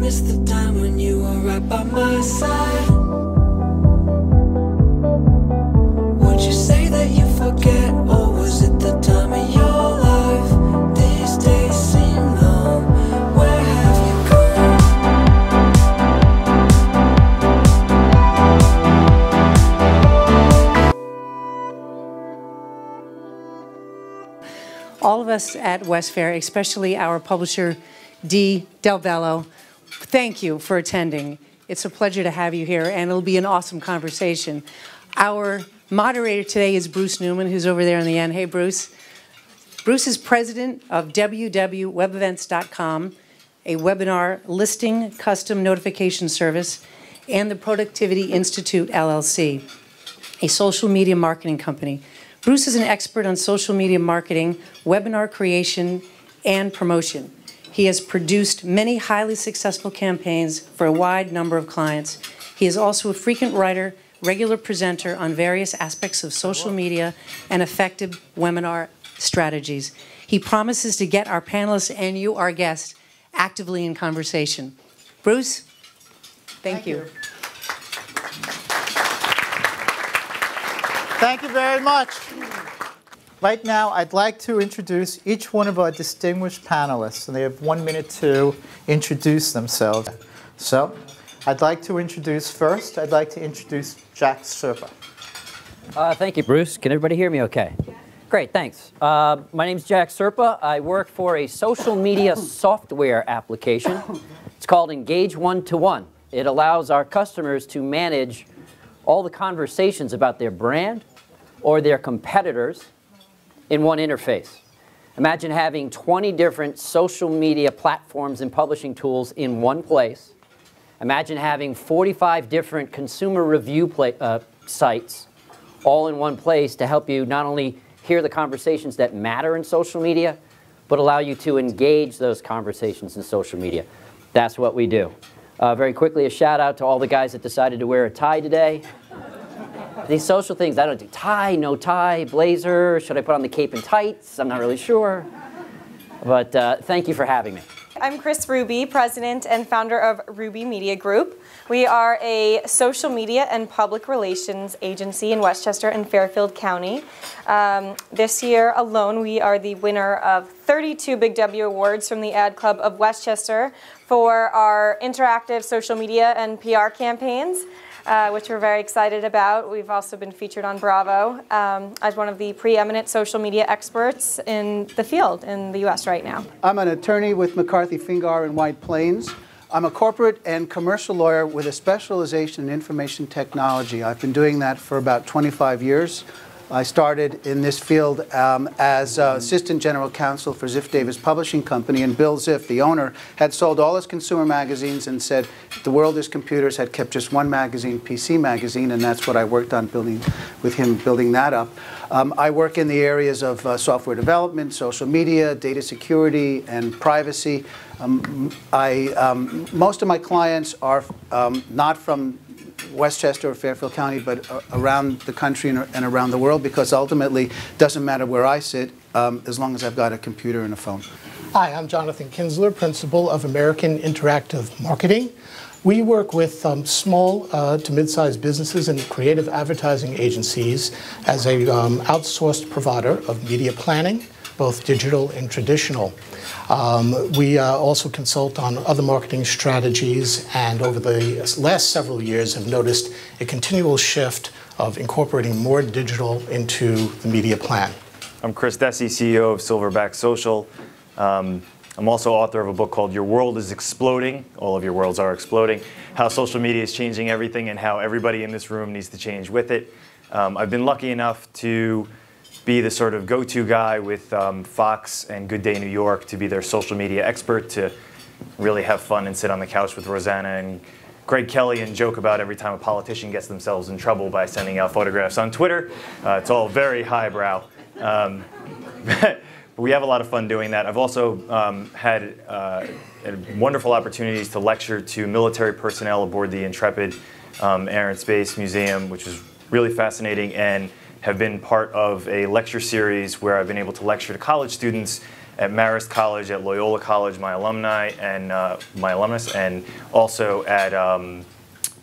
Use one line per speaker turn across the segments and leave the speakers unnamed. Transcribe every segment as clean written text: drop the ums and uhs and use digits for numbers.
miss the time when you were right by my side. Would you say that you forget, or was it the time of your life? These days seem long. Where have you
gone? All of us at Westfair, especially our publisher, Dee Del Bello, thank you for attending. It's a pleasure to have you here, and it'll be an awesome conversation. Our moderator today is Bruce Newman, who's over there in the end. Hey, Bruce. Bruce is president of www.webevents.com, a webinar listing custom notification service, and the Productivity Institute, LLC, a social media marketing company. Bruce is an expert on social media marketing, webinar creation, and promotion. He has produced many highly successful campaigns for a wide number of clients. He is also a frequent writer, regular presenter on various aspects of social media and effective webinar strategies. He promises to get our panelists and you, our guests, actively in conversation. Bruce, thank you.
Thank you very much. Right now, I'd like to introduce each one of our distinguished panelists, and they have 1 minute to introduce themselves. So, I'd like to introduce Jack Serpa.
Thank you, Bruce. Can everybody hear me okay? Yeah. Great, thanks. My name's Jack Serpa. I work for a social media software application. It's called Engage One-to-One. It allows our customers to manage all the conversations about their brand or their competitors in one interface. Imagine having 20 different social media platforms and publishing tools in one place. Imagine having 45 different consumer review sites all in one place to help you not only hear the conversations that matter in social media, but allow you to engage those conversations in social media. That's what we do. Very quickly, a shout out to all the guys that decided to wear a tie today. These social things, I don't do tie, no tie, blazer, should I put on the cape and tights? I'm not really sure. But thank you for having me.
I'm Chris Ruby, president and founder of Ruby Media Group. We are a social media and public relations agency in Westchester and Fairfield County. This year alone, we are the winner of 32 Big W Awards from the Ad Club of Westchester for our interactive social media and PR campaigns, which we're very excited about. We've also been featured on Bravo as one of the preeminent social media experts in the field in the U.S. right now.
I'm an attorney with McCarthy Fingar in White Plains. I'm a corporate and commercial lawyer with a specialization in information technology. I've been doing that for about 25 years. I started in this field as Assistant General Counsel for Ziff Davis Publishing Company, and Bill Ziff, the owner, had sold all his consumer magazines and said, the world is computers, had kept just one magazine, PC Magazine, and that's what I worked on building with him, building that up. I work in the areas of software development, social media, data security, and privacy. Most of my clients are not from Westchester or Fairfield County, but around the country and around the world, because ultimately it doesn't matter where I sit as long as I've got a computer and a phone.
Hi, I'm Jonathan Kinsler, principal of American Interactive Marketing. We work with small to mid-sized businesses and creative advertising agencies as a outsourced provider of media planning, both digital and traditional. We also consult on other marketing strategies, and over the last several years have noticed a continual shift of incorporating more digital into the media plan.
I'm Chris Desi, CEO of Silverback Social. I'm also author of a book called Your World is Exploding. All of your worlds are exploding. How social media is changing everything and how everybody in this room needs to change with it. I've been lucky enough to be the sort of go-to guy with Fox and Good Day New York to be their social media expert, to really have fun and sit on the couch with Rosanna and Greg Kelly and joke about every time a politician gets themselves in trouble by sending out photographs on Twitter. It's all very highbrow. But we have a lot of fun doing that. I've also had wonderful opportunities to lecture to military personnel aboard the Intrepid Air and Space Museum, which is really fascinating, and have been part of a lecture series where I've been able to lecture to college students at Marist College, at Loyola College, my alumnus, and also at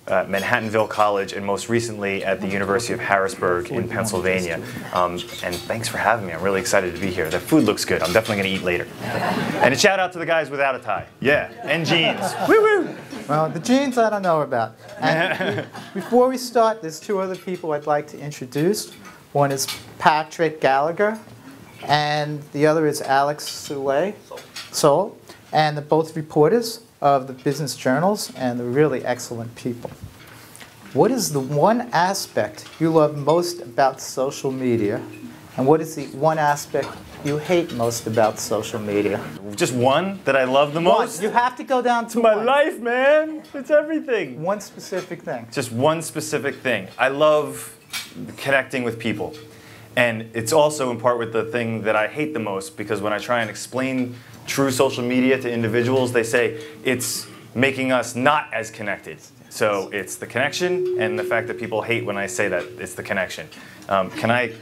Manhattanville College, and most recently at the University of Harrisburg in Pennsylvania. And thanks for having me. I'm really excited to be here. The food looks good. I'm definitely going to eat later. And a shout out to the guys without a tie. Yeah, and jeans. Woo-woo!
Well, the jeans I don't know about. And before we start, there's two other people I'd like to introduce. One is Patrick Gallagher, and the other is Alex Soule, and they're both reporters of the business journals, and they're really excellent people. What is the one aspect you love most about social media, and what is the one aspect you hate most about social media?
Just one that I love the most?
You have to go down to
my
one.
life, man. It's everything.
One specific thing.
Just one specific thing. I love connecting with people. And it's also in part with the thing that I hate the most, because when I try and explain true social media to individuals, they say it's making us not as connected. So it's the connection and the fact that people hate when I say that it's the connection. Can I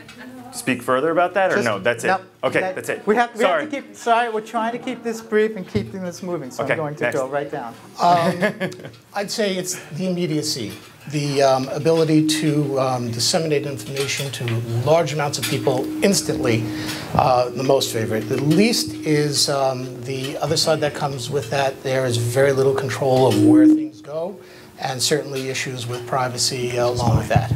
speak further about that, or no? That's it.
No,
Okay, that's it.
We have to keep. Sorry, we're trying to keep this brief and keeping this moving. So
Okay,
I'm going to
next.
go right down.
I'd say it's the immediacy, the ability to disseminate information to large amounts of people instantly, the most favorite. The least is the other side that comes with that. There is very little control of where things go, and certainly issues with privacy along with that.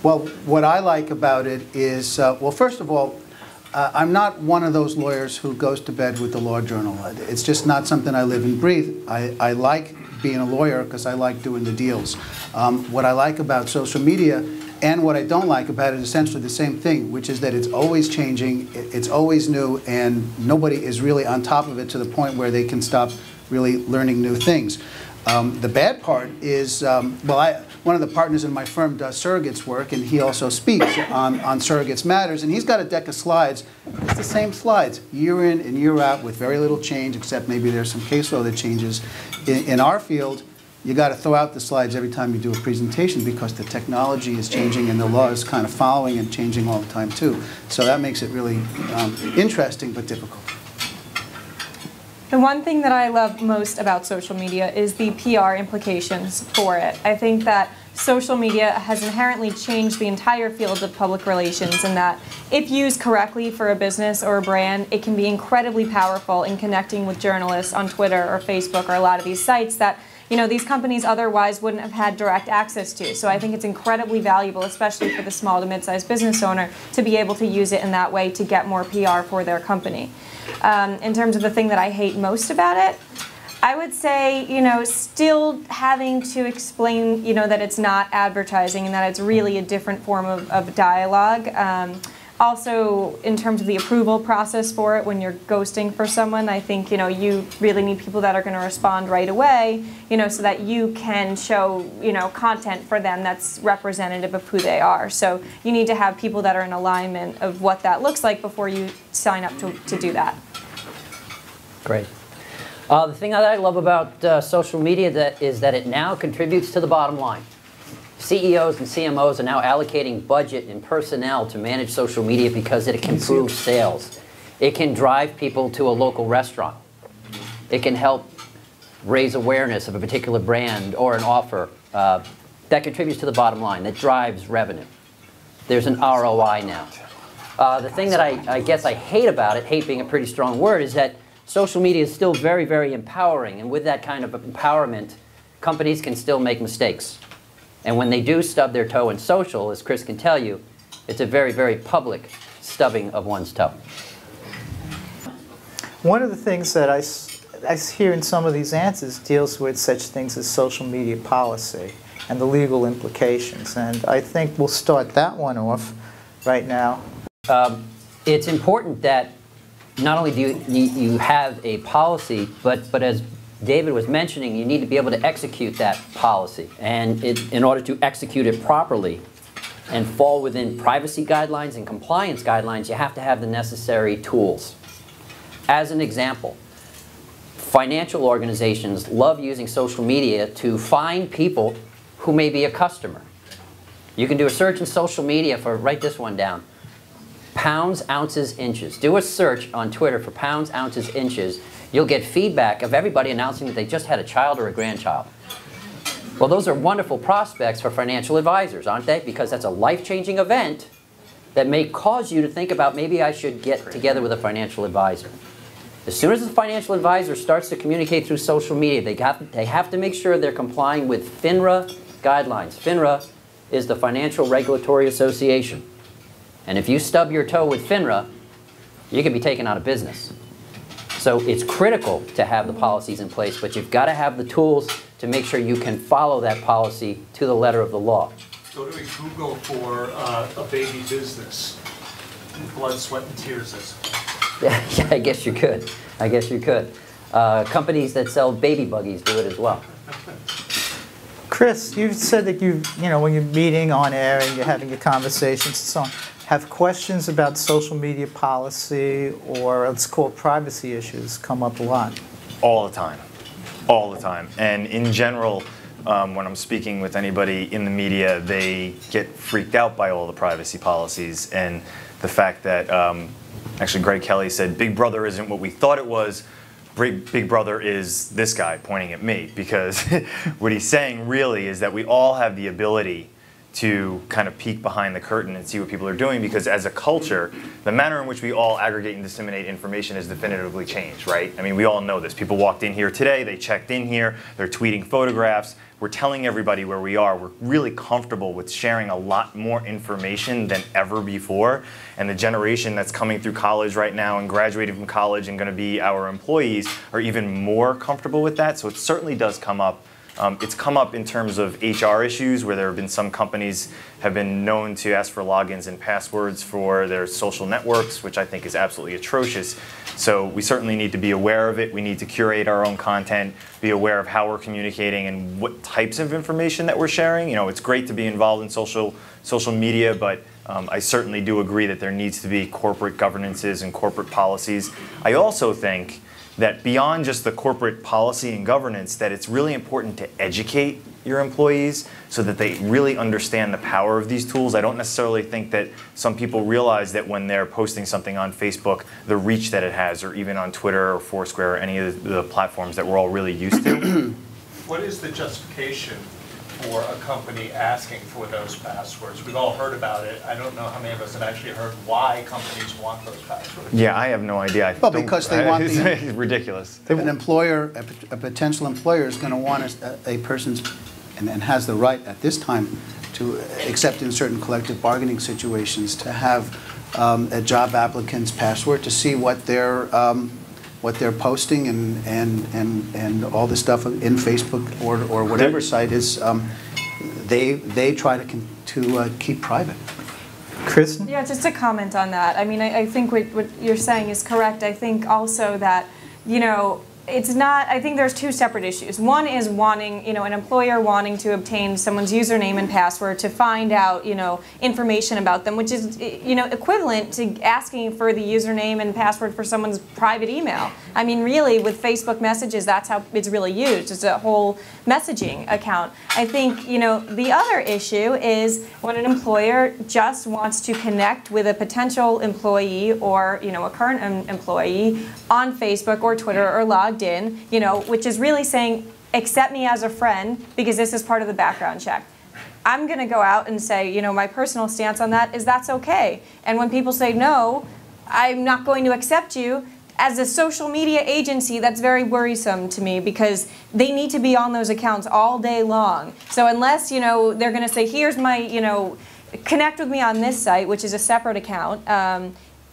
Well, what I like about it is, well, first of all, I'm not one of those lawyers who goes to bed with the law journal. It's just not something I live and breathe. I like being a lawyer because I like doing the deals. What I like about social media and what I don't like about it is essentially the same thing, which is that it's always changing, it's always new, and nobody is really on top of it to the point where they can stop really learning new things. The bad part is, one of the partners in my firm does surrogates work, and he also speaks on surrogates matters, and he's got a deck of slides. It's the same slides, year in and year out, with very little change, except maybe there's some case law that changes. In our field, you got to throw out the slides every time you do a presentation, because the technology is changing and the law is kind of following and changing all the time too. So that makes it really interesting but difficult.
The one thing that I love most about social media is the PR implications for it. I think that social media has inherently changed the entire field of public relations, in that if used correctly for a business or a brand, it can be incredibly powerful in connecting with journalists on Twitter or Facebook or a lot of these sites that these companies otherwise wouldn't have had direct access to. So I think it's incredibly valuable, especially for the small to mid-sized business owner, to be able to use it in that way to get more PR for their company. In terms of the thing that I hate most about it, I would say, still having to explain, that it's not advertising and that it's really a different form of dialogue. Also, in terms of the approval process for it, when you're ghosting for someone, I think, you really need people that are going to respond right away, so that you can show, content for them that's representative of who they are. So you need to have people that are in alignment of what that looks like before you sign up to do that.
Great. The thing that I love about social media is that it now contributes to the bottom line. CEOs and CMOs are now allocating budget and personnel to manage social media because it can improve sales. It can drive people to a local restaurant. It can help raise awareness of a particular brand or an offer that contributes to the bottom line, that drives revenue. There's an ROI now. The thing that I guess I hate about it, hate being a pretty strong word, is that social media is still very, very empowering. And with that kind of empowerment, companies can still make mistakes. And when they do stub their toe in social, as Chris can tell you, it's a very, very public stubbing of one's toe.
One of the things that I hear in some of these answers deals with such things as social media policy and the legal implications. And I think we'll start that one off right now.
It's important that not only do you have a policy, but as David was mentioning, you need to be able to execute that policy. And in order to execute it properly and fall within privacy guidelines and compliance guidelines, you have to have the necessary tools. As an example, financial organizations love using social media to find people who may be a customer. You can do a search in social media for, write this one down, pounds, ounces, inches. Do a search on Twitter for pounds, ounces, inches. You'll get feedback of everybody announcing that they just had a child or a grandchild. Well, those are wonderful prospects for financial advisors, aren't they? Because that's a life-changing event that may cause you to think about, maybe I should get together with a financial advisor. As soon as the financial advisor starts to communicate through social media, they have to make sure they're complying with FINRA guidelines. FINRA is the Financial Regulatory Association. And if you stub your toe with FINRA, you can be taken out of business. So it's critical to have the policies in place, but you've got to have the tools to make sure you can follow that policy to the letter of the law.
Go to Google for a baby business. Blood, sweat, and tears.
Yeah, I guess you could. I guess you could. Companies that sell baby buggies do it as well.
Chris, you said that when you're meeting on air and you're having your conversations and so on, have questions about social media policy or let's call it privacy issues come up a lot?
All the time. All the time. And in general, when I'm speaking with anybody in the media, they get freaked out by all the privacy policies and the fact that, actually Greg Kelly said, Big Brother isn't what we thought it was. Big Brother is this guy pointing at me, because what he's saying really is that we all have the ability to kind of peek behind the curtain and see what people are doing, because as a culture, the manner in which we all aggregate and disseminate information has definitively changed, right? I mean, we all know this. People walked in here today, they checked in here, they're tweeting photographs. We're telling everybody where we are. We're really comfortable with sharing a lot more information than ever before. And the generation that's coming through college right now and graduating from college and going to be our employees are even more comfortable with that. So it certainly does come up. It's come up in terms of HR issues, where there have been some companies have been known to ask for logins and passwords for their social networks, which I think is absolutely atrocious. So we certainly need to be aware of it. We need to curate our own content, be aware of how we're communicating and what types of information that we're sharing. You know, it's great to be involved in social media, but I certainly do agree that there needs to be corporate governances and corporate policies. I also think that beyond just the corporate policy and governance, that it's really important to educate your employees so that they really understand the power of these tools. I don't necessarily think that some people realize that when they're posting something on Facebook, the reach that it has, or even on Twitter or Foursquare or any of the platforms that we're all really used to.
What is the justification for a company asking for those passwords? We've all heard about it. I don't know how many of us have actually heard why companies want those passwords.
Yeah, I have no idea.
Well, because they want
it's ridiculous.
An employer, a potential employer is going to want a person's, and has the right at this time to accept in certain collective bargaining situations to have a job applicant's password to see what they're posting and all the stuff in Facebook or whatever site is. They try to keep private.
Kristen?
Yeah, just to comment on that. I mean, I think what you're saying is correct. I think also that, it's not, I think there's two separate issues. One is wanting, an employer wanting to obtain someone's username and password to find out, information about them, which is, equivalent to asking for the username and password for someone's private email. I mean, really, with Facebook messages, that's how it's really used. It's a whole messaging account. I think, the other issue is when an employer just wants to connect with a potential employee or, a current employee on Facebook or Twitter or logged in, which is really saying, accept me as a friend because this is part of the background check. I'm going to go out and say, my personal stance on that is that's okay. And when people say, no, I'm not going to accept you, as a social media agency, that's very worrisome to me because they need to be on those accounts all day long. So unless, they're going to say, here's my, connect with me on this site, which is a separate account,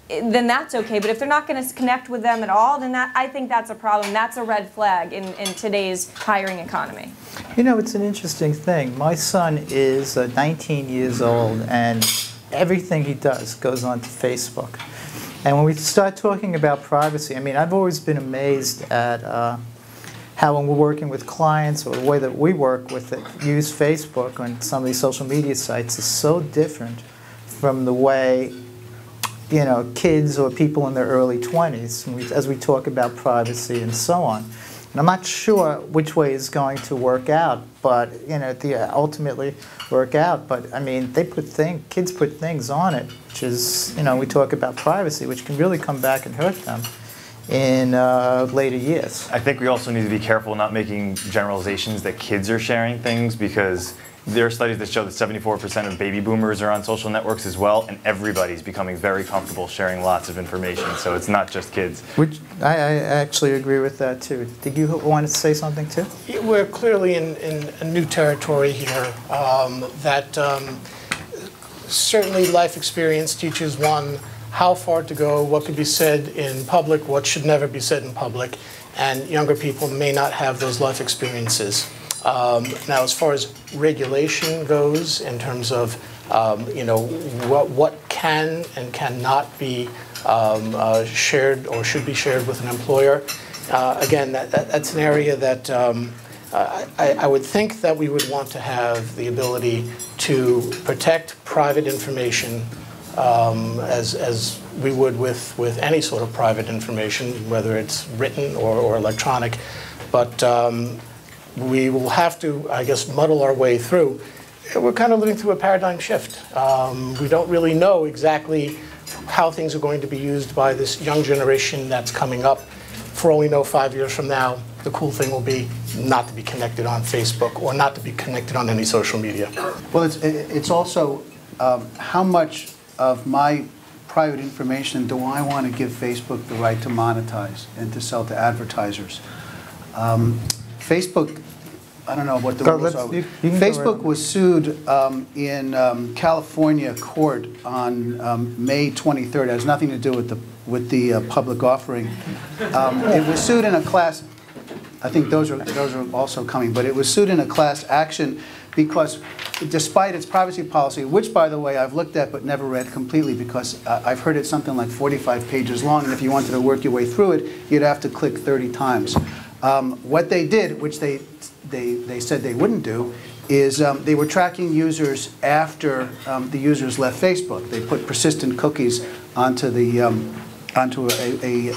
then that's okay. But if they're not going to connect with them at all, then I think that's a problem. That's a red flag in today's hiring economy.
It's an interesting thing. My son is 19 years old, and everything he does goes onto Facebook. And when we start talking about privacy, I mean, I've always been amazed at how when we're working with clients or the way that we work with it, use Facebook on some of these social media sites is so different from the way kids or people in their early 20s, as we talk about privacy and so on. And I'm not sure which way is going to work out, but ultimately work out. But I mean, kids put things on it, which is, we talk about privacy, which can really come back and hurt them in later years.
I think we also need to be careful not making generalizations that kids are sharing things, because there are studies that show that 74% of baby boomers are on social networks as well, and everybody's becoming very comfortable sharing lots of information, so it's not just kids.
Which I actually agree with that too. Did you want to say something too?
We're clearly in a new territory here that certainly life experience teaches one how far to go, what could be said in public, what should never be said in public, and younger people may not have those life experiences. Now, as far as regulation goes, in terms of what can and cannot be shared or should be shared with an employer, again, that's an area that I would think that we would want to have the ability to protect private information as we would with any sort of private information, whether it's written or electronic. But we will have to, I guess, muddle our way through. We're kind of living through a paradigm shift. We don't really know exactly how things are going to be used by this young generation that's coming up. For all we know, 5 years from now, the cool thing will be not to be connected on Facebook or not to be connected on any social media.
Well, it's also how much of my private information do I want to give Facebook the right to monetize and to sell to advertisers? Facebook, I don't know what the rules are. Facebook was sued in California court on May 23rd. It has nothing to do with the public offering. It was sued in a class. I think those are also coming, but it was sued in a class action because, despite its privacy policy, which, by the way, I've looked at but never read completely, because I've heard it's something like 45 pages long, and if you wanted to work your way through it, you'd have to click 30 times. What they did, which they said they wouldn't do, is they were tracking users after the users left Facebook. They put persistent cookies onto a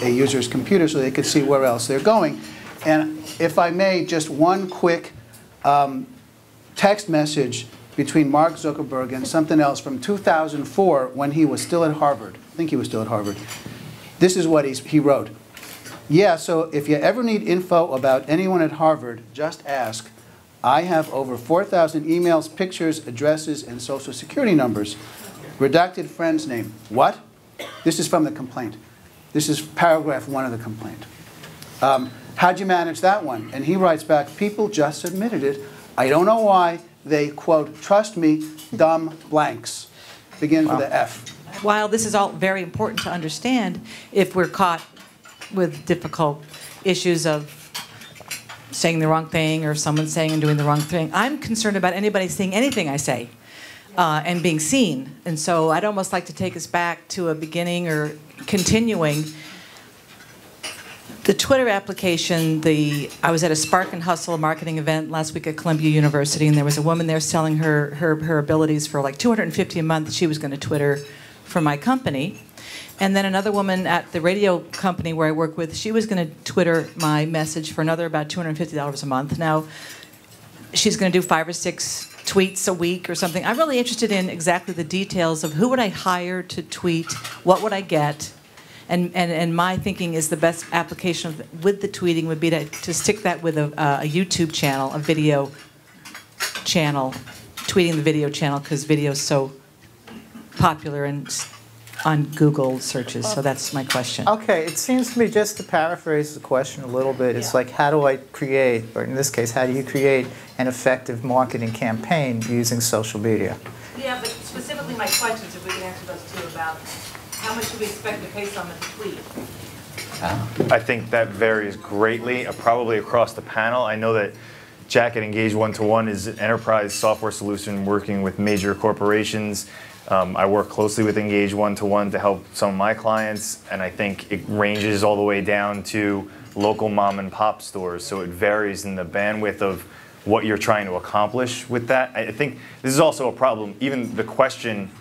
user's computer so they could see where else they're going. And if I may, just one quick text message between Mark Zuckerberg and something else from 2004 when he was still at Harvard. I think he was still at Harvard. This is what he wrote. Yeah, so if you ever need info about anyone at Harvard, just ask. I have over 4,000 emails, pictures, addresses, and social security numbers. Redacted friend's name. What? This is from the complaint. This is paragraph 1 of the complaint. How'd you manage that one? And he writes back, people just admitted it. I don't know why. They, quote, trust me, dumb blanks. Begins with an F.
While this is all very important to understand, if we're caught with difficult issues of saying the wrong thing or someone saying and doing the wrong thing, I'm concerned about anybody seeing anything I say and being seen. And so I'd almost like to take us back to a beginning or continuing. The Twitter application, I was at a Spark and Hustle marketing event last week at Columbia University, and there was a woman there selling her abilities for like $250 a month. She was going to Twitter for my company. And then another woman at the radio company where I work with, she was going to Twitter my message for another about $250 a month. Now, she's going to do 5 or 6 tweets a week or something. I'm really interested in exactly the details of who would I hire to tweet, what would I get, and my thinking is the best application with the tweeting would be to stick that with a YouTube channel, a video channel, tweeting the video channel because video is so popular and on Google searches, so that's my question.
Okay, it seems to me, just to paraphrase the question a little bit, it's like, how do I create, or in this case, how do you create an effective marketing campaign using social media?
Yeah, but specifically my questions, if we can answer those two, about how much do we expect to pay someone to tweet?
I think that varies greatly, probably across the panel. I know that Jack at Engage One-to-One is an enterprise software solution working with major corporations. I work closely with Engage One-to-One to help some of my clients, and I think it ranges all the way down to local mom and pop stores. So it varies in the bandwidth of what you're trying to accomplish with that. I think this is also a problem. Even the question,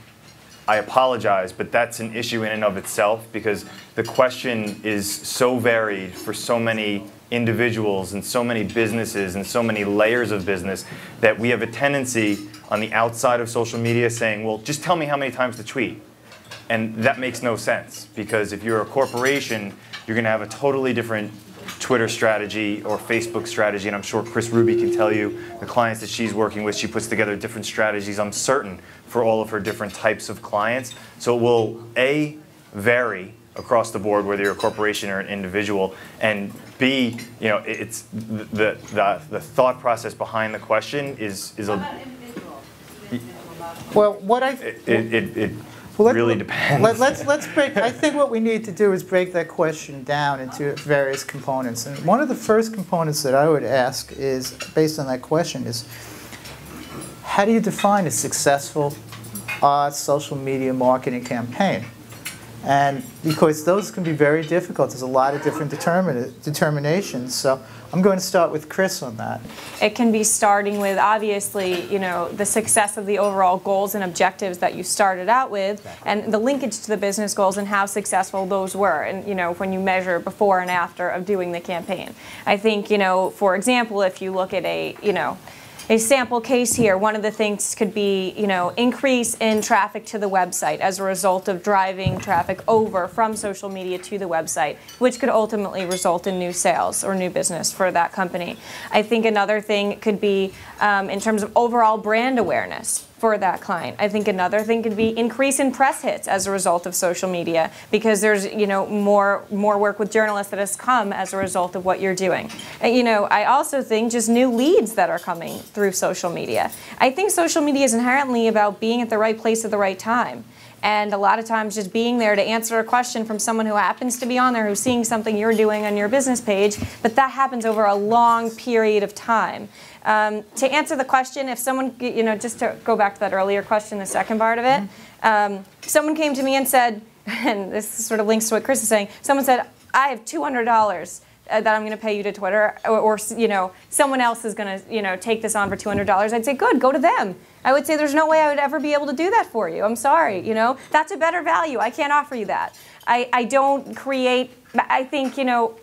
I apologize, but that's an issue in and of itself because the question is so varied for so many individuals and so many businesses and so many layers of business that we have a tendency on the outside of social media saying, well, just tell me how many times to tweet. And that makes no sense, because if you're a corporation, you're going to have a totally different Twitter strategy or Facebook strategy, and I'm sure Chris Ruby can tell you the clients that she's working with, she puts together different strategies, I'm certain, for all of her different types of clients. So it will, A, vary across the board, whether you're a corporation or an individual, and B, you know, it's the thought process behind the question is a.
Well, what I
really depends.
Let's break. I think what we need to do is break that question down into various components. And one of the first components that I would ask is, based on that question, is how do you define a successful social media marketing campaign? And because those can be very difficult, there's a lot of different determinations. So I'm going to start with Chris on that.
It can be starting with, obviously, you know, the success of the overall goals and objectives that you started out with, and the linkage to the business goals and how successful those were, and, you know, when you measure before and after of doing the campaign. I think, you know, for example, if you look at a sample case here, one of the things could be, you know, increase in traffic to the website as a result of driving traffic over from social media to the website, which could ultimately result in new sales or new business for that company. I think another thing could be in terms of overall brand awareness for that client. I think another thing could be increase in press hits as a result of social media, because there's, you know, more work with journalists that has come as a result of what you're doing. And, you know, I also think just new leads that are coming through social media. I think social media is inherently about being at the right place at the right time. And a lot of times just being there to answer a question from someone who happens to be on there, who's seeing something you're doing on your business page, but that happens over a long period of time. To answer the question, if someone, you know, just to go back to that earlier question, the second part of it, someone came to me and said, and this sort of links to what Chris is saying, someone said, I have $200 that I'm going to pay you to Twitter, or you know, someone else is going to, you know, take this on for $200. I'd say, good, go to them. I would say there's no way I would ever be able to do that for you. I'm sorry, you know, that's a better value. I can't offer you that. I don't create, I think, you know,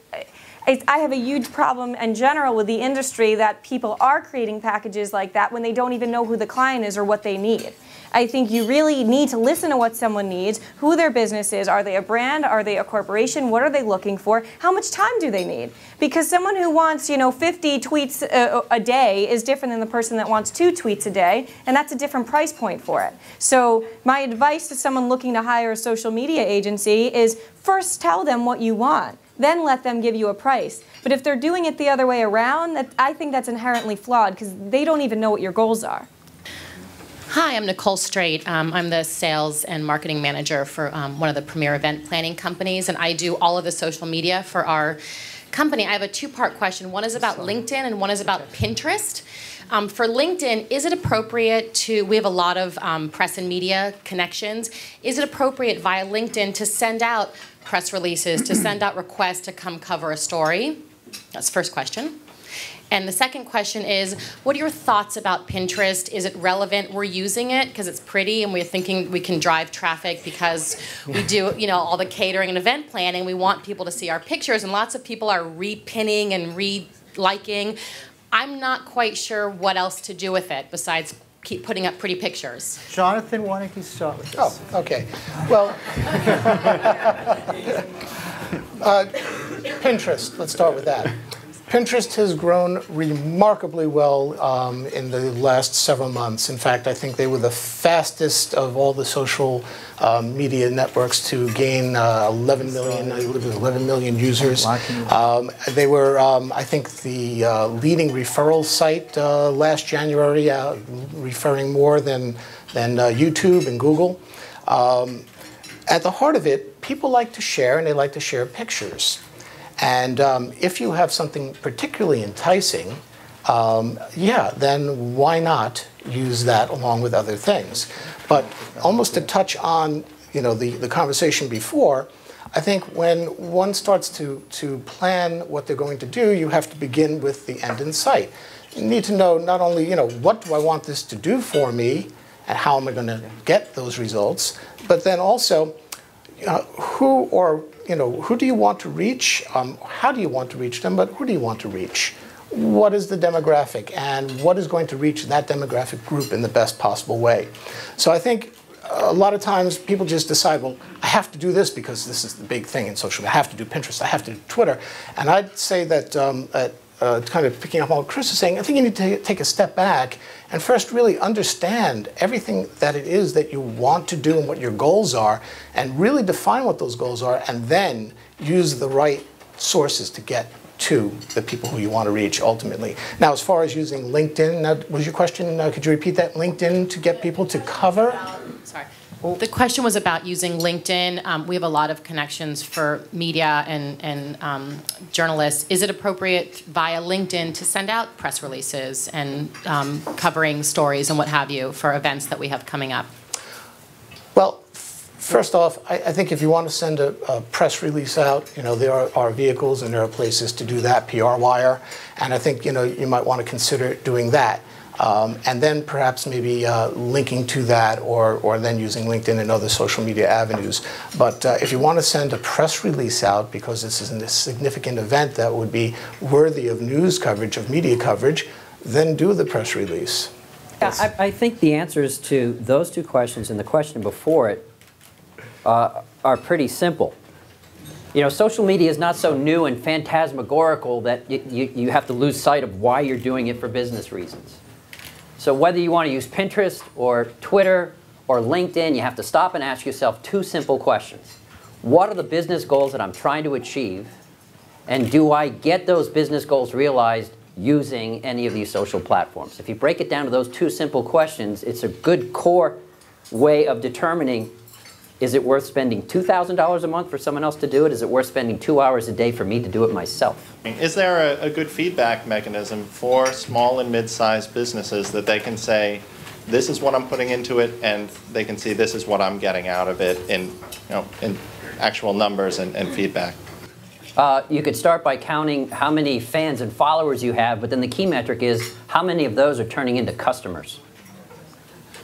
I have a huge problem in general with the industry that people are creating packages like that when they don't even know who the client is or what they need. I think you really need to listen to what someone needs, who their business is. Are they a brand? Are they a corporation? What are they looking for? How much time do they need? Because someone who wants, you know, 50 tweets a day is different than the person that wants 2 tweets a day, and that's a different price point for it. So my advice to someone looking to hire a social media agency is first tell them what you want, then let them give you a price. But if they're doing it the other way around, I think that's inherently flawed, because they don't even know what your goals are.
Hi, I'm Nicole Straight. I'm the sales and marketing manager for one of the premier event planning companies, and I do all of the social media for our company. I have a 2-part question. One is about LinkedIn and one is about Pinterest. For LinkedIn, is it appropriate to, we have a lot of press and media connections, is it appropriate via LinkedIn to send out press releases, to send out requests to come cover a story? That's the first question. And the second question is, what are your thoughts about Pinterest? Is it relevant? We're using it because it's pretty and we're thinking we can drive traffic because we do, you know, all the catering and event planning. We want people to see our pictures, and lots of people are repinning and re-liking. I'm not quite sure what else to do with it besides keep putting up pretty pictures.
Jonathan, why don't you start with this?
Oh, okay. Well, Pinterest, let's start with that. Pinterest has grown remarkably well in the last several months. In fact, I think they were the fastest of all the social media networks to gain 11 million users. They were, I think, the leading referral site last January, referring more than YouTube and Google. At the heart of it, people like to share, and they like to share pictures. And if you have something particularly enticing, yeah, then why not use that along with other things? But almost to touch on, you know, the conversation before, I think when one starts to plan what they're going to do, you have to begin with the end in sight. You need to know not only, you know, what do I want this to do for me, and how am I going to get those results, but then also, who do you want to reach? How do you want to reach them? But who do you want to reach? What is the demographic, and what is going to reach that demographic group in the best possible way? So I think a lot of times people just decide, well, I have to do this because this is the big thing in social media. I have to do Pinterest. I have to do Twitter. And I'd say that, kind of picking up on what Chris is saying, I think you need to take a step back and first really understand everything that it is that you want to do and what your goals are, and really define what those goals are, and then use the right sources to get to the people who you want to reach ultimately. Now, as far as using LinkedIn, was your question, could you repeat that? LinkedIn to get people to cover?
Sorry. The question was about using LinkedIn. We have a lot of connections for media and journalists. Is it appropriate via LinkedIn to send out press releases and covering stories and what have you for events that we have coming up?
Well, first off, I think if you want to send a press release out, there are vehicles and there are places to do that, PR wire, and I think you might want to consider doing that. And then perhaps maybe linking to that, or then using LinkedIn and other social media avenues. But if you want to send a press release out because this is a significant event that would be worthy of news coverage, of media coverage, then do the press release.
Yeah, I think the answers to those two questions and the question before it are pretty simple. Social media is not so new and phantasmagorical that you have to lose sight of why you're doing it for business reasons. So whether you want to use Pinterest or Twitter or LinkedIn, you have to stop and ask yourself two simple questions. What are the business goals that I'm trying to achieve? And do I get those business goals realized using any of these social platforms? If you break it down to those two simple questions, it's a good core way of determining, is it worth spending $2,000 a month for someone else to do it? Is it worth spending 2 hours a day for me to do it myself?
Is there a good feedback mechanism for small and mid-sized businesses that they can say, this is what I'm putting into it, and they can see this is what I'm getting out of it in actual numbers and feedback?
You could start by counting how many fans and followers you have, but then the key metric is how many of those are turning into customers.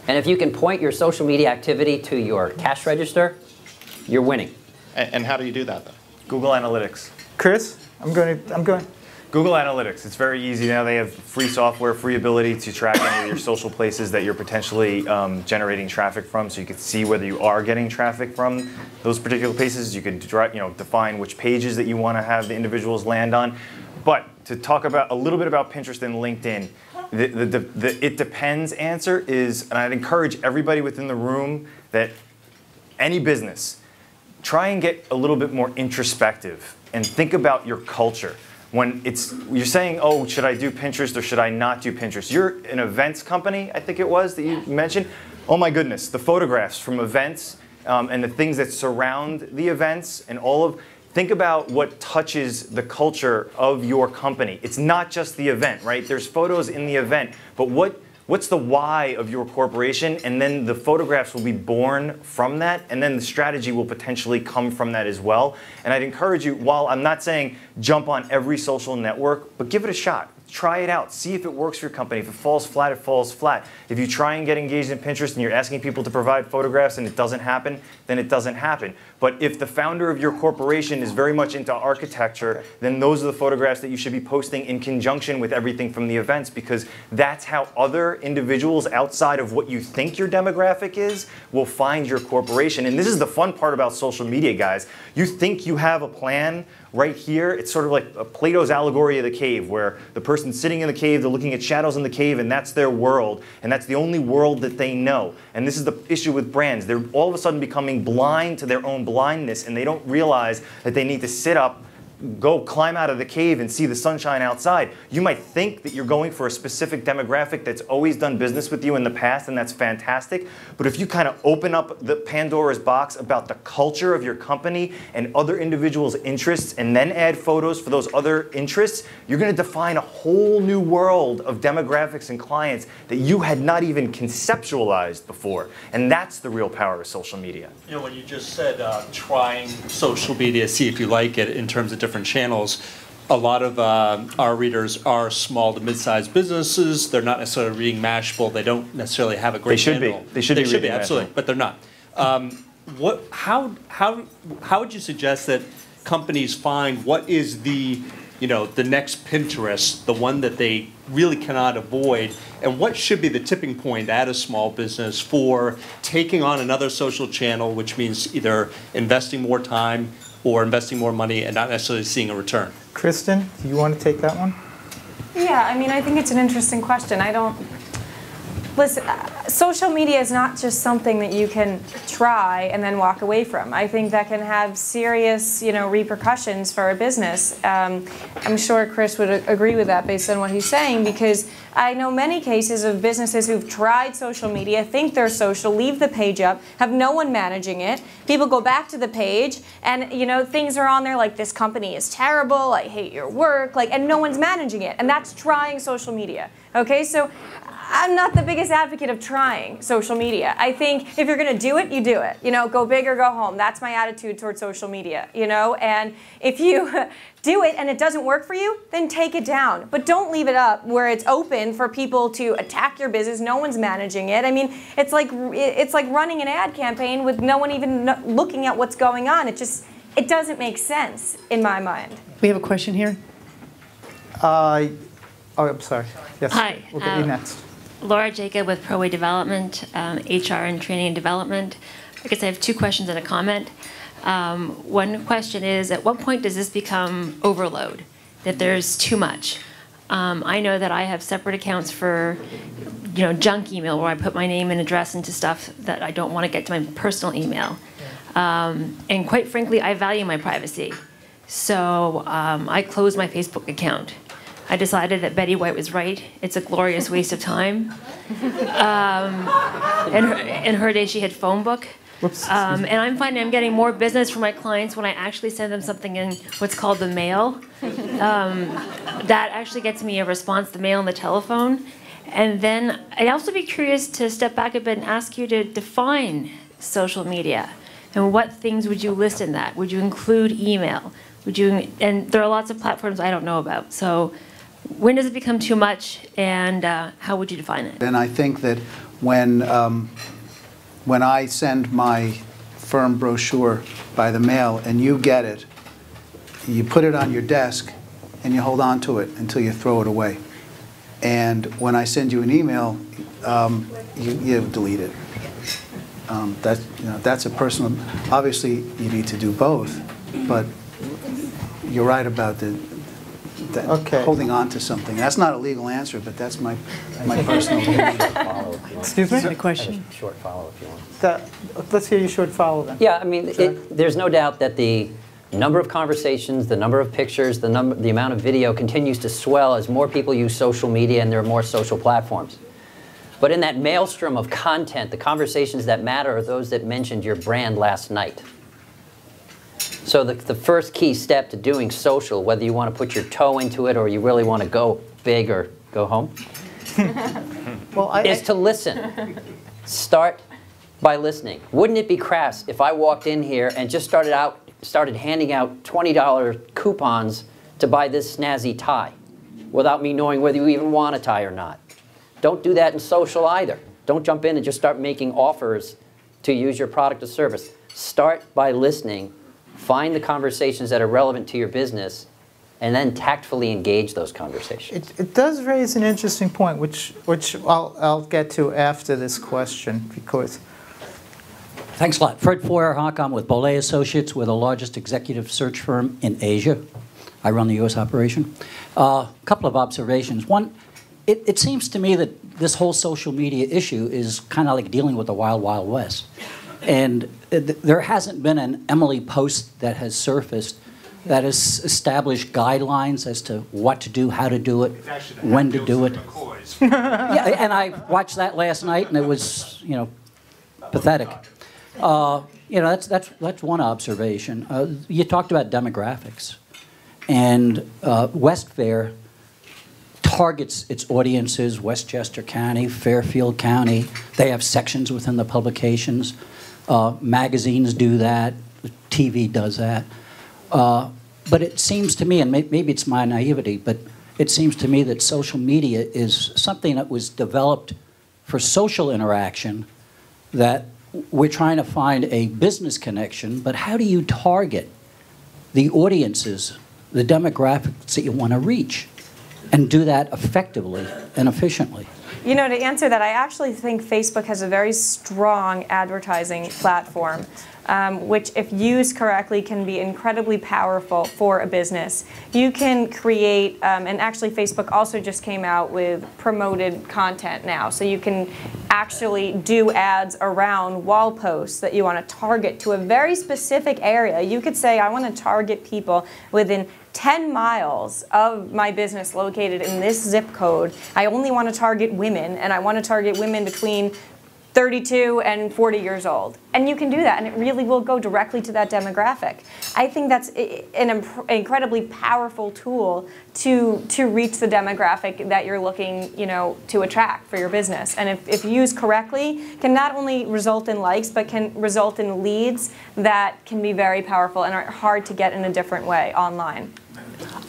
And if you can point your social media activity to your cash register, you're winning.
And how do you do that, though?
Google Analytics.
Chris, I'm going.
Google Analytics. It's very easy now. They have free software, free ability to track any of your social places that you're potentially generating traffic from, so you can see whether you are getting traffic from those particular places. You can define which pages that you want to have the individuals land on. But to talk about a little bit about Pinterest and LinkedIn, the it depends answer is, and I'd encourage everybody within the room that any business, try and get a little bit more introspective and think about your culture. When you're saying, oh, should I do Pinterest or should I not do Pinterest? You're an events company, I think it was, that you mentioned. Oh my goodness, the photographs from events and the things that surround the events and think about what touches the culture of your company. It's not just the event, right? There's photos in the event, but what's the why of your corporation? And then the photographs will be born from that, and then the strategy will potentially come from that as well. And I'd encourage you, while I'm not saying jump on every social network, but give it a shot. Try it out. See if it works for your company. If it falls flat, it falls flat. If you try and get engaged in Pinterest and you're asking people to provide photographs and it doesn't happen, then it doesn't happen. But if the founder of your corporation is very much into architecture, then those are the photographs that you should be posting in conjunction with everything from the events, because that's how other individuals outside of what you think your demographic is will find your corporation. And this is the fun part about social media, guys. You think you have a plan right here. It's sort of like Plato's allegory of the cave, where the person's sitting in the cave, they're looking at shadows in the cave, and that's their world, and that's the only world that they know. And this is the issue with brands. They're all of a sudden becoming blind to their own blindness, and they don't realize that they need to sit up, go climb out of the cave and see the sunshine outside. You might think that you're going for a specific demographic that's always done business with you in the past, and that's fantastic. But if you kind of open up the Pandora's box about the culture of your company and other individuals' interests, and then add photos for those other interests, you're going to define a whole new world of demographics and clients that you had not even conceptualized before. And that's the real power of social media.
You know, when you just said trying social media, see if you like it in terms of different channels, a lot of our readers are small to mid-sized businesses. They're not necessarily reading Mashable. They don't necessarily have a great handle.
They should be reading
absolutely,
Mashable.
but they're not.
how would you suggest that companies find what is the next Pinterest, the one that they really cannot avoid, and what should be the tipping point at a small business for taking on another social channel, which means either investing more time or investing more money and not necessarily seeing a return?
Kristen, do you want to take that one?
Yeah, I mean, I think it's an interesting question. Listen, social media is not just something that you can try and then walk away from. I think that can have serious, repercussions for a business. I'm sure Chris would agree with that based on what he's saying, because I know many cases of businesses who've tried social media, think they're social, leave the page up, have no one managing it. People go back to the page and, things are on there like, this company is terrible, I hate your work, and no one's managing it. And that's trying social media. Okay, so I'm not the biggest advocate of trying social media. I think if you're going to do it, you do it. Go big or go home. That's my attitude towards social media, And if you do it and it doesn't work for you, then take it down. But don't leave it up where it's open for people to attack your business. No one's managing it. I mean, it's like running an ad campaign with no one even looking at what's going on. It doesn't make sense in my mind.
We have a question here.
Oh, I'm sorry. Yes.
Hi.
We'll get you next.
Laura Jacob with ProWay Development, HR and Training and Development. I guess I have two questions and a comment. One question is, at what point does this become overload, that there's too much? I know that I have separate accounts for, junk email where I put my name and address into stuff that I don't want to get to my personal email. And quite frankly, I value my privacy. So I closed my Facebook account. I decided that Betty White was right. It's a glorious waste of time. In her day, she had phone book. And I'm finding I'm getting more business from my clients when I actually send them something in what's called the mail. That actually gets me a response, the mail and the telephone. And then I'd also be curious to step back a bit and ask you to define social media. And what things would you list in that? Would you include email? And there are lots of platforms I don't know about. So when does it become too much, and how would you define it?
And I think that when I send my firm brochure by the mail and you get it, you put it on your desk and you hold on to it until you throw it away. And when I send you an email, you delete it. That's a personal. Obviously, you need to do both, but you're right about holding on to something. That's not a legal answer, but that's my personal opinion.
Excuse me?
A question? Short follow if you want.
Let's hear your short follow then.
Yeah, I mean, there's no doubt that the number of conversations, the number of pictures, the amount of video continues to swell as more people use social media and there are more social platforms. But in that maelstrom of content, the conversations that matter are those that mentioned your brand last night. So the first key step to doing social, whether you want to put your toe into it or you really want to go big or go home, is to listen. Start by listening. Wouldn't it be crass if I walked in here and just started handing out $20 coupons to buy this snazzy tie without me knowing whether you even want a tie or not? Don't do that in social either. Don't jump in and just start making offers to use your product or service. Start by listening. Find the conversations that are relevant to your business, and then tactfully engage those conversations.
It does raise an interesting point, which I'll get to after this question, because...
Thanks a lot. Fred Feuerhawk. I'm with Bollet Associates. We're the largest executive search firm in Asia. I run the U.S. operation. A couple of observations. One, it seems to me that this whole social media issue is kind of like dealing with the wild, wild west. And there hasn't been an Emily post that has surfaced that has established guidelines as to what to do, how to do it, when to do it. Yeah, and I watched that last night, and it was, pathetic. That's one observation. You talked about demographics, and Westfair targets its audiences, Westchester County, Fairfield County. They have sections within the publications. Magazines do that. TV does that. But it seems to me, and maybe it's my naivety, but it seems to me that social media is something that was developed for social interaction that we're trying to find a business connection, but how do you target the audiences, the demographics that you want to reach, and do that effectively and efficiently?
You know, to answer that, I actually think Facebook has a very strong advertising platform, which, if used correctly, can be incredibly powerful for a business. You can create, and actually Facebook also just came out with promoted content now, so you can actually do ads around wall posts that you want to target to a very specific area. You could say, I want to target people within 10 miles of my business located in this zip code. I only want to target women, and I want to target women between 32 and 40 years old. And you can do that, and it really will go directly to that demographic. I think that's an incredibly powerful tool to reach the demographic that you're looking, you know, to attract for your business. And if used correctly, can not only result in likes, but can result in leads that can be very powerful and are hard to get in a different way online.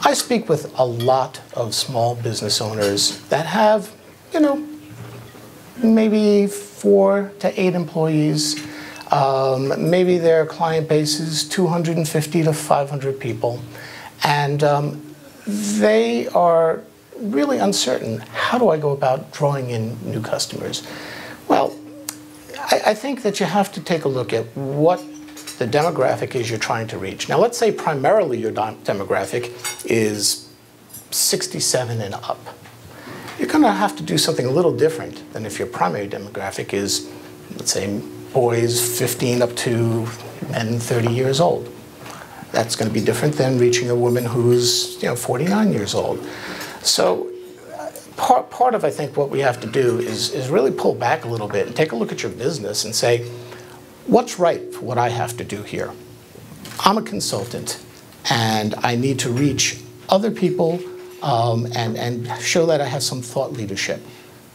I speak with a lot of small business owners that have, you know, maybe 4 to 8 employees. Maybe their client base is 250 to 500 people. And they are really uncertain. How do I go about drawing in new customers? Well, I think that you have to take a look at what the demographic is you're trying to reach. Now, let's say primarily your demographic is 67 and up. You're going to have to do something a little different than if your primary demographic is, let's say, boys 15 up to men 30 years old. That's going to be different than reaching a woman who's, you know, 49 years old. So part of, I think, what we have to do is really pull back a little bit and take a look at your business and say, what's right for what I have to do here? I'm a consultant, and I need to reach other people and show that I have some thought leadership.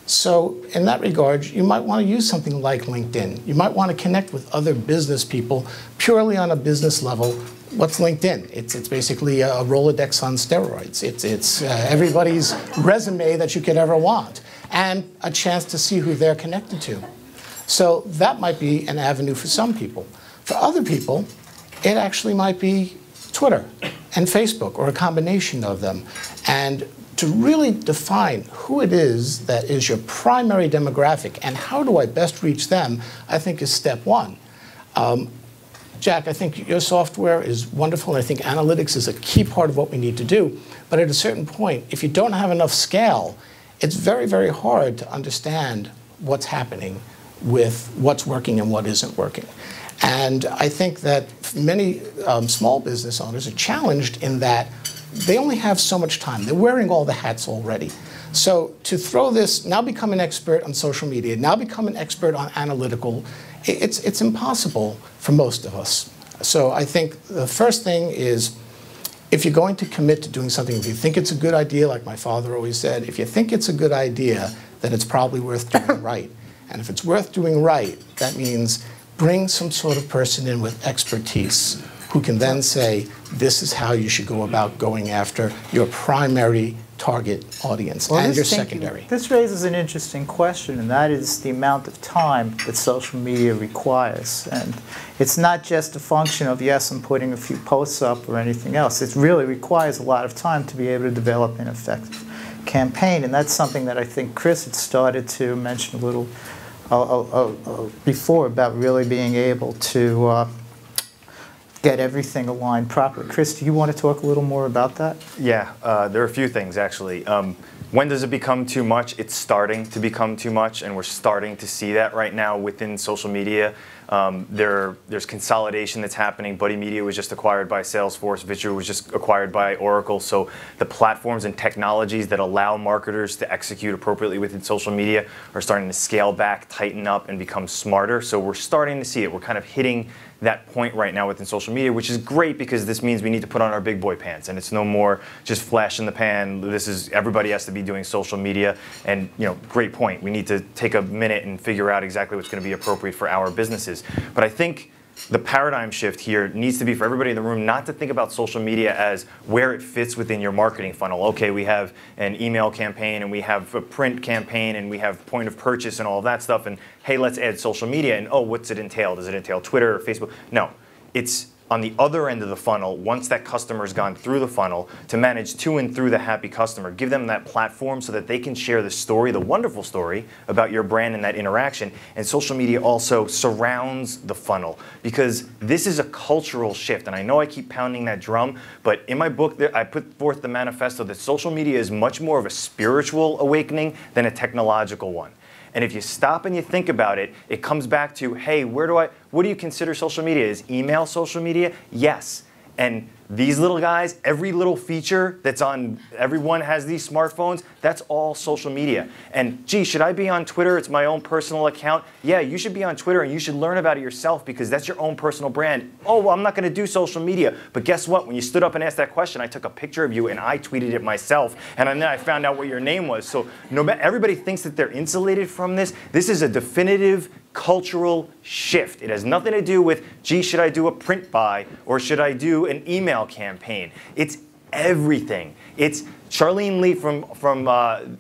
So in that regard, you might want to use something like LinkedIn. You might want to connect with other business people purely on a business level. What's LinkedIn? It's basically a Rolodex on steroids. It's everybody's resume that you could ever want, and a chance to see who they're connected to. So that might be an avenue for some people. For other people, it actually might be Twitter and Facebook, or a combination of them. And to really define who it is that is your primary demographic and how do I best reach them, I think is step one. Jack, I think your software is wonderful, and I think analytics is a key part of what we need to do. But at a certain point, if you don't have enough scale, it's very, very hard to understand what's happening with what's working and what isn't working. And I think that many small business owners are challenged in that they only have so much time. They're wearing all the hats already. So to throw this, now become an expert on social media, now become an expert on analytical, it's impossible for most of us. So I think the first thing is, if you're going to commit to doing something, if you think it's a good idea, like my father always said, if you think it's a good idea, then it's probably worth doing right. And if it's worth doing right, that means bring some sort of person in with expertise who can then say, this is how you should go about going after your primary target audience and your secondary.
This raises an interesting question, and that is the amount of time that social media requires. And it's not just a function of, yes, I'm putting a few posts up or anything else. It really requires a lot of time to be able to develop an effective campaign. And that's something that I think Chris had started to mention a little before, about really being able to get everything aligned properly. Chris, do you want to talk a little more about that?
Yeah, there are a few things actually. When does it become too much? It's starting to become too much, and we're starting to see that right now within social media. There's consolidation that's happening. Buddy Media was just acquired by Salesforce. Visu was just acquired by Oracle. So the platforms and technologies that allow marketers to execute appropriately within social media are starting to scale back, tighten up, and become smarter. So we're starting to see it. We're kind of hitting that point right now within social media, which is great because this means we need to put on our big boy pants, and it's no more just flash in the pan. This is, everybody has to be doing social media, and great point. We need to take a minute and figure out exactly what's going to be appropriate for our businesses. But I think the paradigm shift here needs to be for everybody in the room not to think about social media as where it fits within your marketing funnel. Okay, we have an email campaign and we have a print campaign and we have point of purchase and all of that stuff, and hey, let's add social media, and oh, what's it entail? Does it entail Twitter or Facebook? No, it's on the other end of the funnel, once that customer's gone through the funnel, to manage to and through the happy customer. Give them that platform so that they can share the story, the wonderful story about your brand and that interaction. And social media also surrounds the funnel, because this is a cultural shift. And I know I keep pounding that drum, but in my book, I put forth the manifesto that social media is much more of a spiritual awakening than a technological one. And if you stop and you think about it, it comes back to, hey, what do you consider social media? Is email social media? Yes. And these little guys, every little feature that's on, everyone has these smartphones, that's all social media. And gee, should I be on Twitter? It's my own personal account. Yeah, you should be on Twitter and you should learn about it yourself because that's your own personal brand. Oh, well, I'm not going to do social media. But guess what? When you stood up and asked that question, I took a picture of you and I tweeted it myself. And then I found out what your name was. So no matter, everybody thinks that they're insulated from this. This is a definitive cultural shift. It has nothing to do with, gee, should I do a print buy or should I do an email campaign? It's everything. It's Charlene Lee from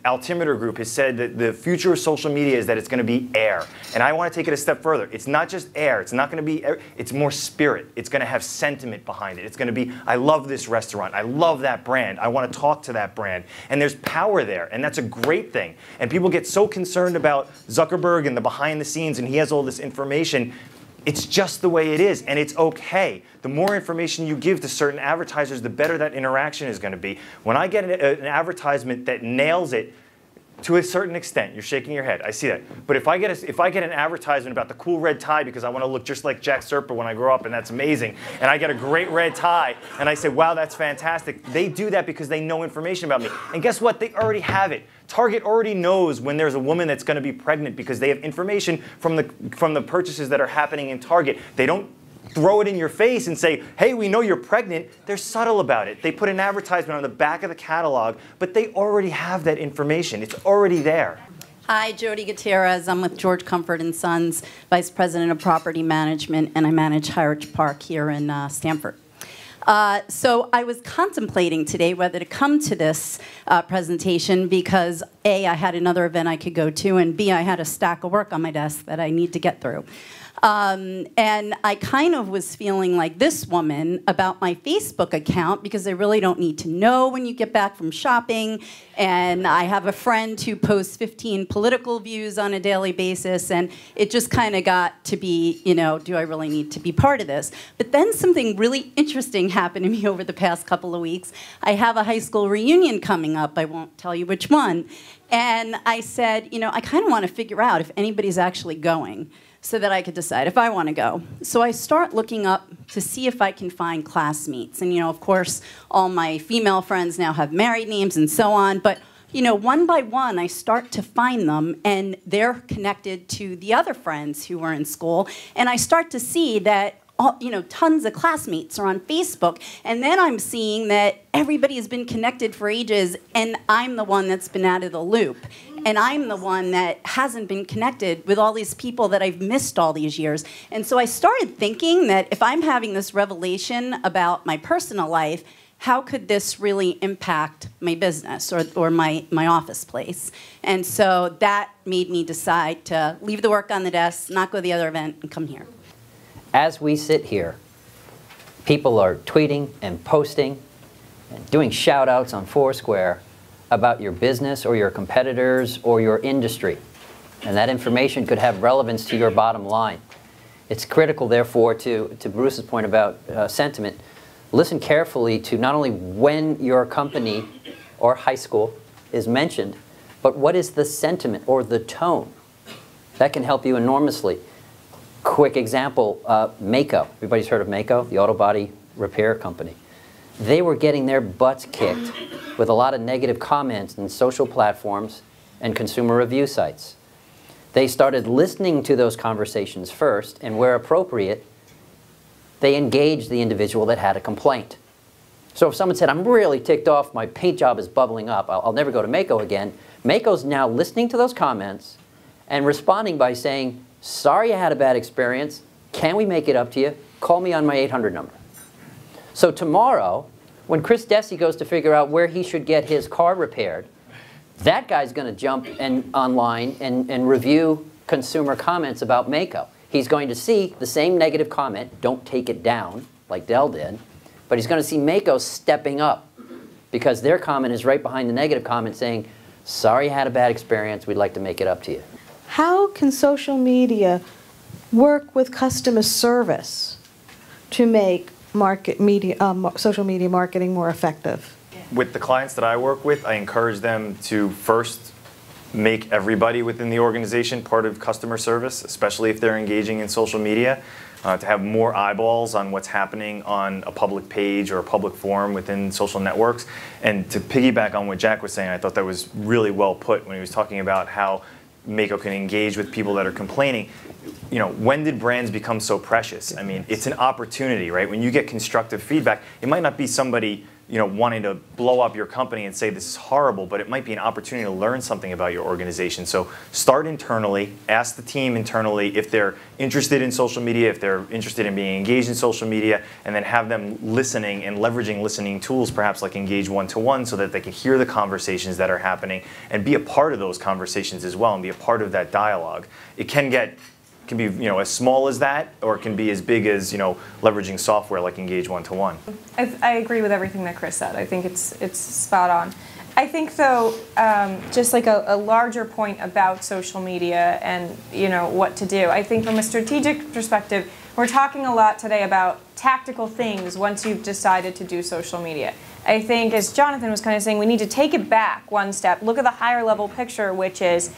Altimeter Group has said that the future of social media is that it's going to be air. And I want to take it a step further. It's not just air. It's not going to be air. It's more spirit. It's going to have sentiment behind it. It's going to be, I love this restaurant. I love that brand. I want to talk to that brand. And there's power there. And that's a great thing. And people get so concerned about Zuckerberg and the behind the scenes and he has all this information. It's just the way it is, and it's okay. The more information you give to certain advertisers, the better that interaction is going to be. When I get an advertisement that nails it to a certain extent, you're shaking your head, I see that. But if I get an advertisement about the cool red tie because I want to look just like Jack Serpa when I grow up, and that's amazing, and I get a great red tie, and I say, wow, that's fantastic, they do that because they know information about me. And guess what? They already have it. Target already knows when there's a woman that's going to be pregnant because they have information from the purchases that are happening in Target. They don't throw it in your face and say, hey, we know you're pregnant. They're subtle about it. They put an advertisement on the back of the catalog, but they already have that information. It's already there.
Hi, Jody Gutierrez. I'm with George Comfort & Sons, Vice President of Property Management, and I manage Harwich Park here in Stamford. So I was contemplating today whether to come to this presentation because A, I had another event I could go to, and B, I had a stack of work on my desk that I need to get through. And I kind of was feeling like this woman about my Facebook account because I really don't need to know when you get back from shopping. And I have a friend who posts 15 political views on a daily basis. And it just kind of got to be, you know, do I really need to be part of this? But then something really interesting happened to me over the past couple of weeks. I have a high school reunion coming up. I won't tell you which one. And I said, you know, I kind of want to figure out if anybody's actually going, so that I could decide if I want to go. So I start looking up to see if I can find classmates. And, you know, of course, all my female friends now have married names and so on. But, you know, one by one, I start to find them, and they're connected to the other friends who were in school. And I start to see that, you know, tons of classmates are on Facebook. And then I'm seeing that everybody has been connected for ages, and I'm the one that's been out of the loop. And I'm the one that hasn't been connected with all these people that I've missed all these years. And so I started thinking that if I'm having this revelation about my personal life, how could this really impact my business or my office place? And so that made me decide to leave the work on the desk, not go to the other event, and come here.
As we sit here, people are tweeting and posting and doing shout-outs on Foursquare about your business or your competitors or your industry. And that information could have relevance to your bottom line. It's critical, therefore, to Bruce's point about sentiment, listen carefully to not only when your company or high school is mentioned, but what is the sentiment or the tone. That can help you enormously. Quick example, Maaco. Everybody's heard of Maaco, the auto body repair company. They were getting their butts kicked with a lot of negative comments in social platforms and consumer review sites. They started listening to those conversations first, and where appropriate, they engaged the individual that had a complaint. So if someone said, I'm really ticked off, my paint job is bubbling up, I'll never go to Maaco again, Maaco's now listening to those comments and responding by saying, sorry you had a bad experience, can we make it up to you? Call me on my 800 number. So tomorrow, when Chris Desi goes to figure out where he should get his car repaired, that guy's going to jump online and review consumer comments about Maaco. He's going to see the same negative comment, don't take it down, like Dell did, but he's going to see Maaco stepping up because their comment is right behind the negative comment saying, sorry you had a bad experience, we'd like to make it up to you.
How can social media work with customer service to make social media marketing more effective?
With the clients that I work with, I encourage them to first make everybody within the organization part of customer service, especially if they're engaging in social media, to have more eyeballs on what's happening on a public page or a public forum within social networks. And to piggyback on what Jack was saying, I thought that was really well put when he was talking about how Maaco can engage with people that are complaining. You know, when did brands become so precious? I mean, it's an opportunity, right? When you get constructive feedback, it might not be somebody, you know, wanting to blow up your company and say this is horrible, but it might be an opportunity to learn something about your organization. So start internally, ask the team internally if they're interested in social media, if they're interested in being engaged in social media, and then have them listening and leveraging listening tools, perhaps like Engage One-to-One, so that they can hear the conversations that are happening and be a part of those conversations as well and be a part of that dialogue. It can be, you know, as small as that, or it can be as big as, you know, leveraging software like Engage One-to-One.
I agree with everything that Chris said. I think it's spot on. I think, though, just like a larger point about social media and, you know, what to do. I think from a strategic perspective, we're talking a lot today about tactical things once you've decided to do social media. I think, as Jonathan was kind of saying, we need to take it back one step, look at the higher level picture, which is,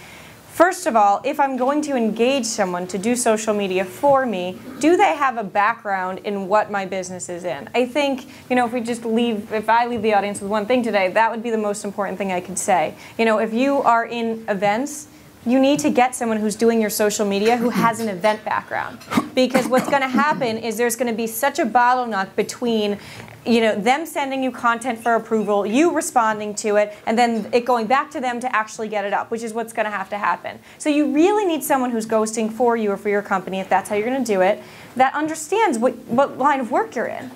first of all, if I'm going to engage someone to do social media for me, do they have a background in what my business is in? I think, you know, if I leave the audience with one thing today, that would be the most important thing I could say. You know, if you are in events, you need to get someone who's doing your social media who has an event background. Because what's going to happen is there's going to be such a bottleneck between, you know, them sending you content for approval, you responding to it, and then it going back to them to actually get it up, which is what's going to have to happen. So you really need someone who's ghosting for you or for your company, if that's how you're going to do it, that understands what line of work you're in.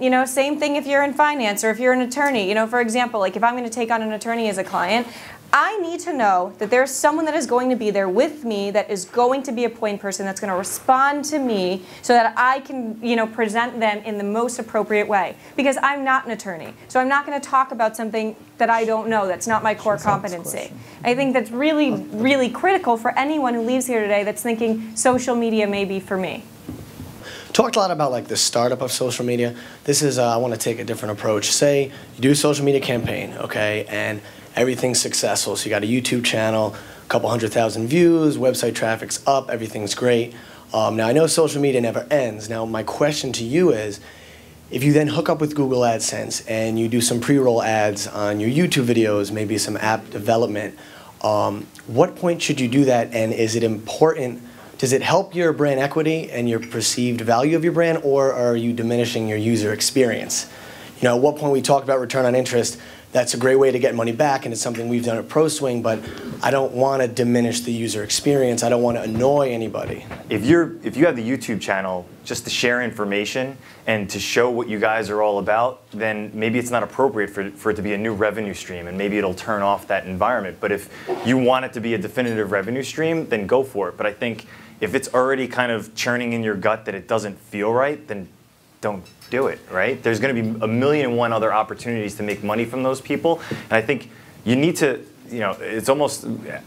You know, same thing if you're in finance or if you're an attorney. You know, for example, like if I'm going to take on an attorney as a client, I need to know that there's someone that is going to be there with me that is going to be a point person that's going to respond to me so that I can, you know, present them in the most appropriate way. Because I'm not an attorney. So I'm not going to talk about something that I don't know, that's not my core competency. I think that's really, really critical for anyone who leaves here today that's thinking social media may be for me.
Talked a lot about like the startup of social media. This is, I want to take a different approach. Say you do a social media campaign, okay, and everything's successful. So you got a YouTube channel, a couple 100,000 views, website traffic's up, everything's great. Now I know social media never ends. Now my question to you is, if you then hook up with Google AdSense and you do some pre-roll ads on your YouTube videos, maybe some app development, what point should you do that, and is it important? Does it help your brand equity and your perceived value of your brand, or are you diminishing your user experience? You know, at what point we talked about return on interest, that's a great way to get money back, and it's something we've done at ProSwing, but I don't want to diminish the user experience. I don't want to annoy anybody.
If you have the YouTube channel just to share information and to show what you guys are all about, then maybe it's not appropriate for it to be a new revenue stream, and maybe it'll turn off that environment. But if you want it to be a definitive revenue stream, then go for it. But I think if it's already kind of churning in your gut that it doesn't feel right, then don't do it, right? There's going to be a million and one other opportunities to make money from those people. And I think you need to, you know, it's almost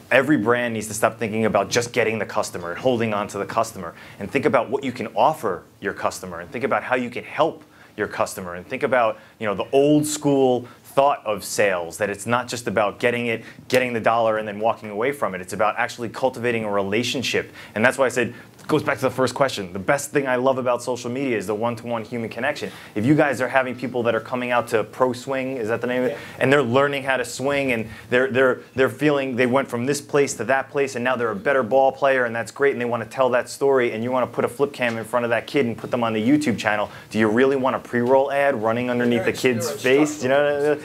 every brand needs to stop thinking about just getting the customer and holding on to the customer, and think about what you can offer your customer, and think about how you can help your customer, and think about, you know, the old school thought of sales, that it's not just about getting the dollar and then walking away from it. It's about actually cultivating a relationship. And that's why I said, it goes back to the first question. The best thing I love about social media is the one-to-one human connection. If you guys are having people that are coming out to ProSwing, is that the name of it? And they're learning how to swing, and they're feeling they went from this place to that place, and now they're a better ball player, and that's great, and they want to tell that story, and you want to put a flip cam in front of that kid and put them on the YouTube channel, do you really want a pre-roll ad running underneath the kid's face? You know,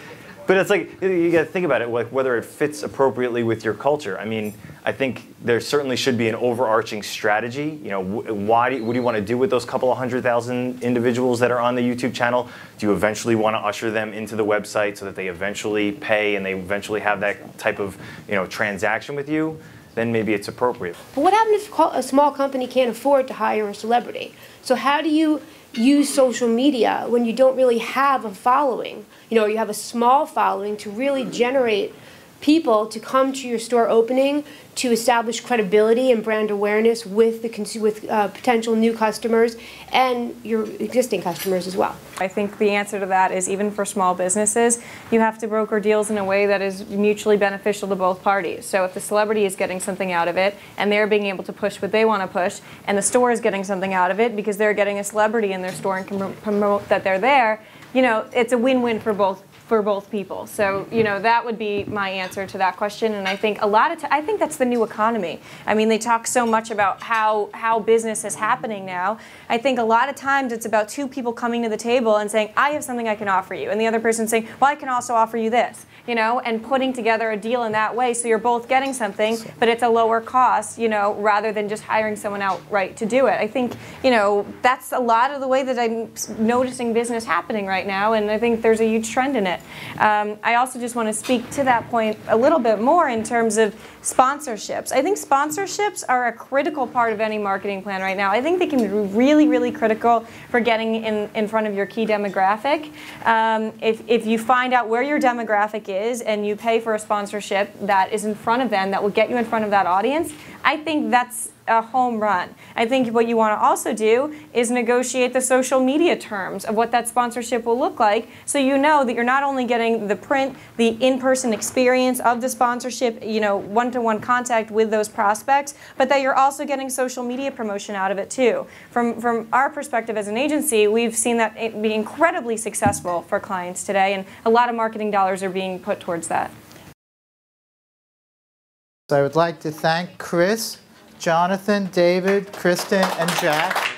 But it's like, you got to think about it, like whether it fits appropriately with your culture. I mean, I think there certainly should be an overarching strategy. You know, what do you want to do with those couple of 100,000 individuals that are on the YouTube channel? Do you eventually want to usher them into the website so that they eventually pay and they eventually have that type of, you know, transaction with you? Then maybe it's appropriate.
But what happens if a small company can't afford to hire a celebrity? So how do you use social media when you don't really have a following? You know, you have a small following to really generate people to come to your store opening, to establish credibility and brand awareness with potential new customers and your existing customers as well.
I think the answer to that is even for small businesses, you have to broker deals in a way that is mutually beneficial to both parties. So if the celebrity is getting something out of it and they're being able to push what they want to push, and the store is getting something out of it because they're getting a celebrity in their store and can promote that they're there, you know, it's a win-win for both people. So, you know, that would be my answer to that question. And I think I think that's the new economy. I mean, they talk so much about how business is happening now. I think a lot of times it's about two people coming to the table and saying, I have something I can offer you. And the other person saying, well, I can also offer you this, you know, and putting together a deal in that way so you're both getting something, but it's a lower cost, you know, rather than just hiring someone outright to do it. I think, you know, that's a lot of the way that I'm noticing business happening right now, and I think there's a huge trend in it. I also just want to speak to that point a little bit more in terms of sponsorships. I think sponsorships are a critical part of any marketing plan right now. I think they can be really, really critical for getting in front of your key demographic. If you find out where your demographic is and you pay for a sponsorship that is in front of them, that will get you in front of that audience, I think that's a home run. I think what you want to also do is negotiate the social media terms of what that sponsorship will look like, so you know that you're not only getting the print, the in-person experience of the sponsorship, you know, one-to-one contact with those prospects, but that you're also getting social media promotion out of it too. From our perspective as an agency, we've seen that it be incredibly successful for clients today, and a lot of marketing dollars are being put towards that.
So I would like to thank Chris, Jonathan, David, Kristen, and Jack.